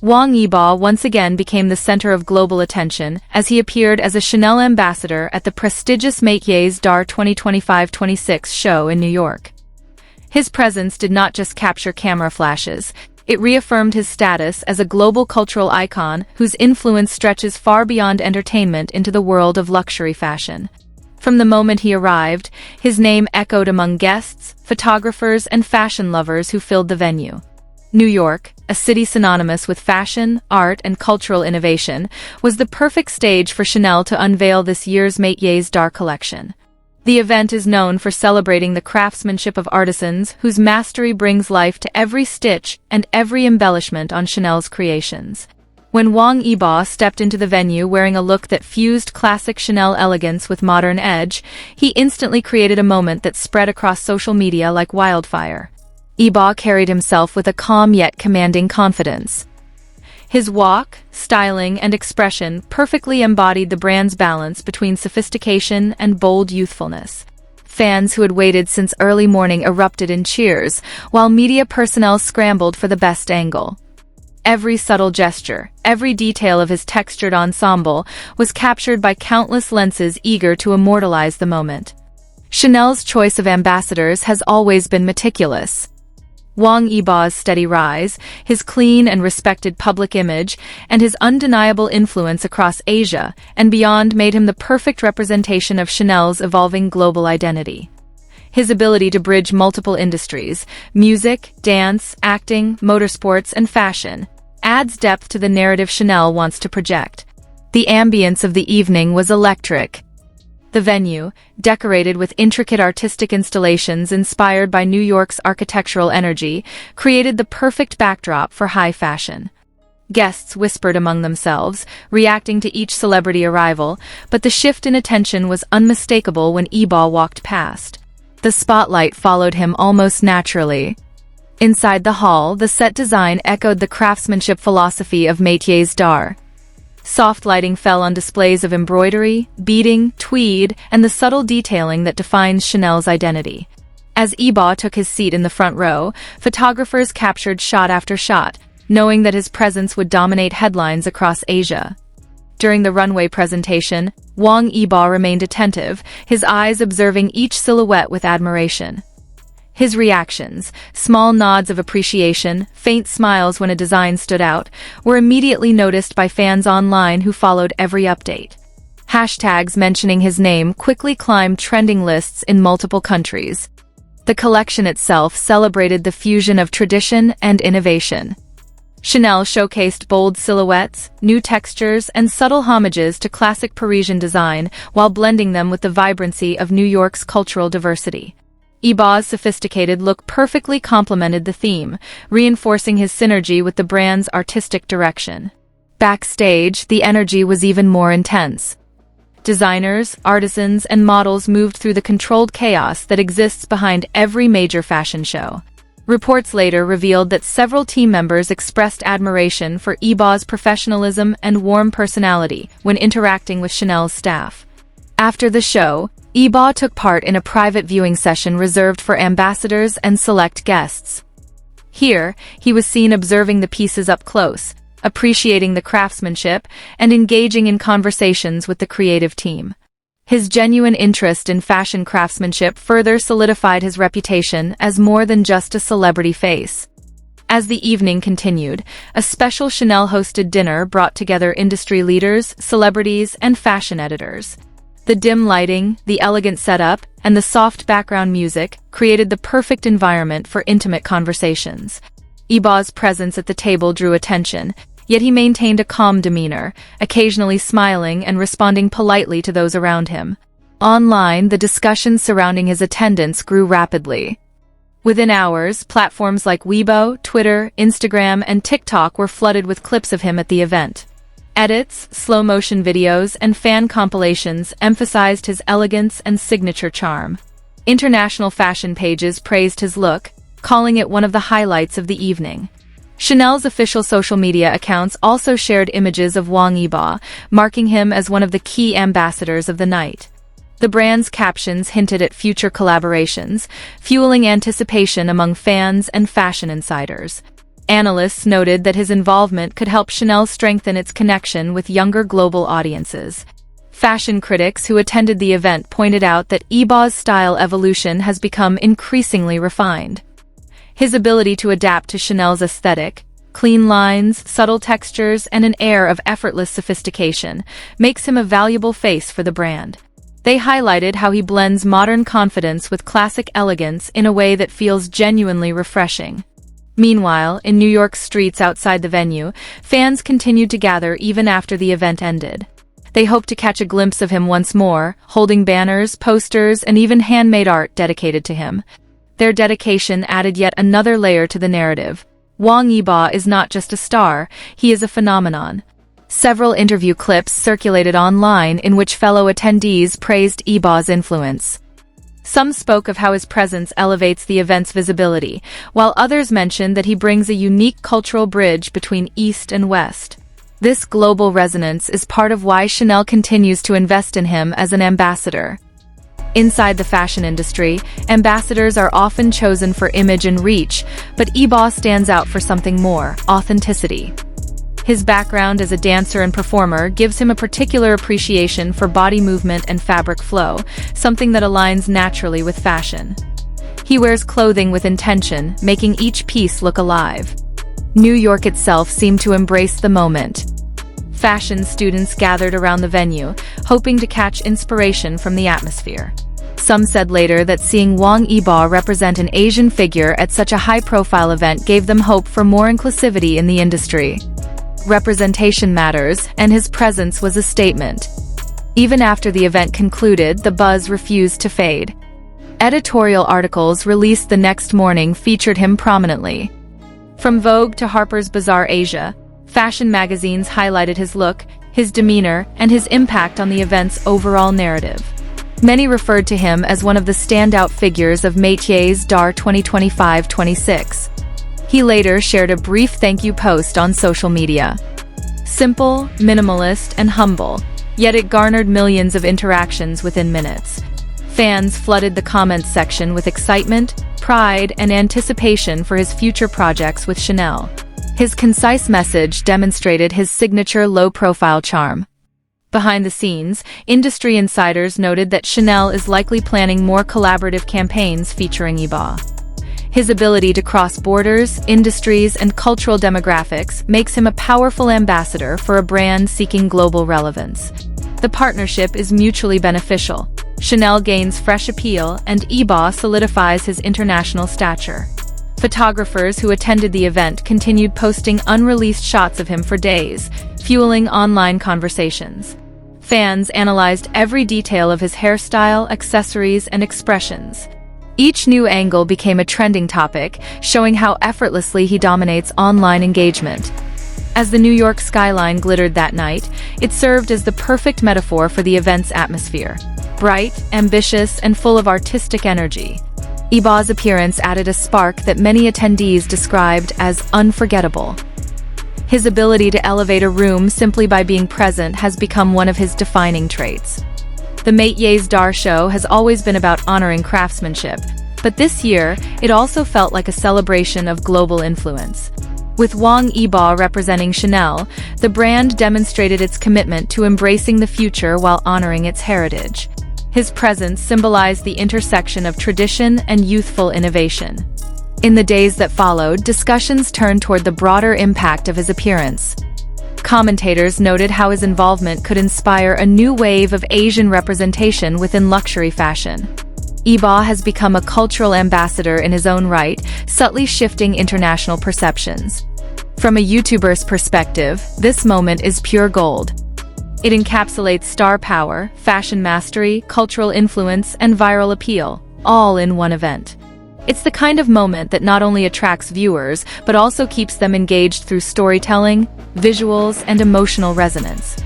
Wang Yibo once again became the center of global attention as he appeared as a Chanel ambassador at the prestigious Métiers d'Art 2025-26 show in New York. His presence did not just capture camera flashes, it reaffirmed his status as a global cultural icon whose influence stretches far beyond entertainment into the world of luxury fashion. From the moment he arrived, his name echoed among guests, photographers, and fashion lovers who filled the venue. New York, a city synonymous with fashion, art, and cultural innovation, was the perfect stage for Chanel to unveil this year's Métiers d'Art collection. The event is known for celebrating the craftsmanship of artisans whose mastery brings life to every stitch and every embellishment on Chanel's creations. When Wang Yibo stepped into the venue wearing a look that fused classic Chanel elegance with modern edge, he instantly created a moment that spread across social media like wildfire. Yibo carried himself with a calm yet commanding confidence. His walk, styling, and expression perfectly embodied the brand's balance between sophistication and bold youthfulness. Fans who had waited since early morning erupted in cheers, while media personnel scrambled for the best angle. Every subtle gesture, every detail of his textured ensemble was captured by countless lenses eager to immortalize the moment. Chanel's choice of ambassadors has always been meticulous. Wang Yibo's steady rise, his clean and respected public image, and his undeniable influence across Asia and beyond made him the perfect representation of Chanel's evolving global identity. His ability to bridge multiple industries, music, dance, acting, motorsports, and fashion, adds depth to the narrative Chanel wants to project. The ambience of the evening was electric. The venue, decorated with intricate artistic installations inspired by New York's architectural energy, created the perfect backdrop for high fashion. Guests whispered among themselves, reacting to each celebrity arrival, but the shift in attention was unmistakable when Yibo walked past. The spotlight followed him almost naturally. Inside the hall, the set design echoed the craftsmanship philosophy of Métiers d'Art. Soft lighting fell on displays of embroidery, beading, tweed, and the subtle detailing that defines Chanel's identity. As Yibo took his seat in the front row, photographers captured shot after shot, knowing that his presence would dominate headlines across Asia. During the runway presentation, Wang Yibo remained attentive, his eyes observing each silhouette with admiration. His reactions, small nods of appreciation, faint smiles when a design stood out, were immediately noticed by fans online who followed every update. Hashtags mentioning his name quickly climbed trending lists in multiple countries. The collection itself celebrated the fusion of tradition and innovation. Chanel showcased bold silhouettes, new textures, and subtle homages to classic Parisian design while blending them with the vibrancy of New York's cultural diversity. Yibo's sophisticated look perfectly complemented the theme, reinforcing his synergy with the brand's artistic direction. Backstage, the energy was even more intense. Designers, artisans, and models moved through the controlled chaos that exists behind every major fashion show. Reports later revealed that several team members expressed admiration for Yibo's professionalism and warm personality when interacting with Chanel's staff. After the show, Yibo took part in a private viewing session reserved for ambassadors and select guests. Here, he was seen observing the pieces up close, appreciating the craftsmanship, and engaging in conversations with the creative team. His genuine interest in fashion craftsmanship further solidified his reputation as more than just a celebrity face. As the evening continued, a special Chanel-hosted dinner brought together industry leaders, celebrities, and fashion editors. The dim lighting, the elegant setup, and the soft background music created the perfect environment for intimate conversations. Yibo's presence at the table drew attention, yet he maintained a calm demeanor, occasionally smiling and responding politely to those around him. Online, the discussions surrounding his attendance grew rapidly. Within hours, platforms like Weibo, Twitter, Instagram, and TikTok were flooded with clips of him at the event. Edits, slow-motion videos, and fan compilations emphasized his elegance and signature charm. International fashion pages praised his look, calling it one of the highlights of the evening. Chanel's official social media accounts also shared images of Wang Yibo, marking him as one of the key ambassadors of the night. The brand's captions hinted at future collaborations, fueling anticipation among fans and fashion insiders. Analysts noted that his involvement could help Chanel strengthen its connection with younger global audiences. Fashion critics who attended the event pointed out that Yibo's style evolution has become increasingly refined. His ability to adapt to Chanel's aesthetic, clean lines, subtle textures, and an air of effortless sophistication, makes him a valuable face for the brand. They highlighted how he blends modern confidence with classic elegance in a way that feels genuinely refreshing. Meanwhile, in New York's streets outside the venue, fans continued to gather even after the event ended. They hoped to catch a glimpse of him once more, holding banners, posters, and even handmade art dedicated to him. Their dedication added yet another layer to the narrative. Wang Yibo is not just a star, he is a phenomenon. Several interview clips circulated online in which fellow attendees praised Yibo's influence. Some spoke of how his presence elevates the event's visibility, while others mentioned that he brings a unique cultural bridge between East and West. This global resonance is part of why Chanel continues to invest in him as an ambassador. Inside the fashion industry, ambassadors are often chosen for image and reach, but Yibo stands out for something more: authenticity. His background as a dancer and performer gives him a particular appreciation for body movement and fabric flow, something that aligns naturally with fashion. He wears clothing with intention, making each piece look alive. New York itself seemed to embrace the moment. Fashion students gathered around the venue, hoping to catch inspiration from the atmosphere. Some said later that seeing Wang Yibo represent an Asian figure at such a high-profile event gave them hope for more inclusivity in the industry. Representation matters, and his presence was a statement. Even after the event concluded, the buzz refused to fade. Editorial articles released the next morning featured him prominently. From Vogue to Harper's Bazaar Asia, fashion magazines highlighted his look, his demeanor, and his impact on the event's overall narrative. Many referred to him as one of the standout figures of Métiers d'Art 2025-26. He later shared a brief thank you post on social media. Simple, minimalist, and humble, yet it garnered millions of interactions within minutes. Fans flooded the comments section with excitement, pride, and anticipation for his future projects with Chanel. His concise message demonstrated his signature low-profile charm. Behind the scenes, industry insiders noted that Chanel is likely planning more collaborative campaigns featuring Yibo. His ability to cross borders, industries, and cultural demographics makes him a powerful ambassador for a brand seeking global relevance. The partnership is mutually beneficial. Chanel gains fresh appeal, and Yibo solidifies his international stature. Photographers who attended the event continued posting unreleased shots of him for days, fueling online conversations. Fans analyzed every detail of his hairstyle, accessories, and expressions. Each new angle became a trending topic, showing how effortlessly he dominates online engagement. As the New York skyline glittered that night, it served as the perfect metaphor for the event's atmosphere. Bright, ambitious, and full of artistic energy. Yibo's appearance added a spark that many attendees described as unforgettable. His ability to elevate a room simply by being present has become one of his defining traits. The Métiers d'Art show has always been about honoring craftsmanship, but this year, it also felt like a celebration of global influence. With Wang Yibo representing Chanel, the brand demonstrated its commitment to embracing the future while honoring its heritage. His presence symbolized the intersection of tradition and youthful innovation. In the days that followed, discussions turned toward the broader impact of his appearance. Commentators noted how his involvement could inspire a new wave of Asian representation within luxury fashion. Yibo has become a cultural ambassador in his own right, subtly shifting international perceptions. From a YouTuber's perspective, this moment is pure gold. It encapsulates star power, fashion mastery, cultural influence, and viral appeal, all in one event. It's the kind of moment that not only attracts viewers, but also keeps them engaged through storytelling, visuals, and emotional resonance.